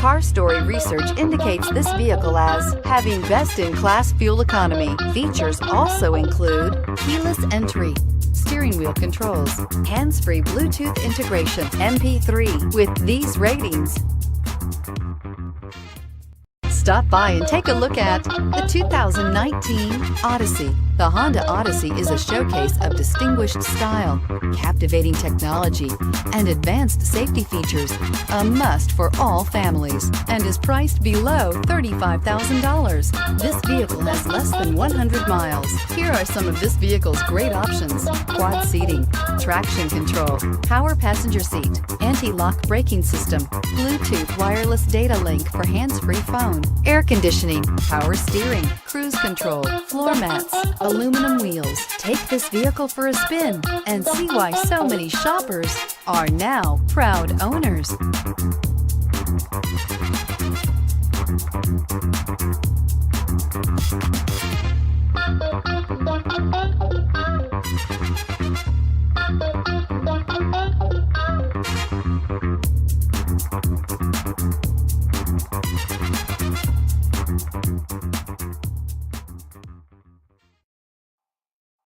Car Story research indicates this vehicle as having best-in-class fuel economy. Features also include keyless entry, steering wheel controls, hands-free Bluetooth integration, MP3. With these ratings, stop by and take a look at the 2019 Odyssey. The Honda Odyssey is a showcase of distinguished style, captivating technology, and advanced safety features, a must for all families, and is priced below $35,000. This vehicle has less than 100 miles. Here are some of this vehicle's great options: quad seating, traction control, power passenger seat, anti-lock braking system, Bluetooth wireless data link for hands-free phone, air conditioning, power steering, cruise control, floor mats, aluminum wheels. Take this vehicle for a spin and see why so many shoppers are now proud owners.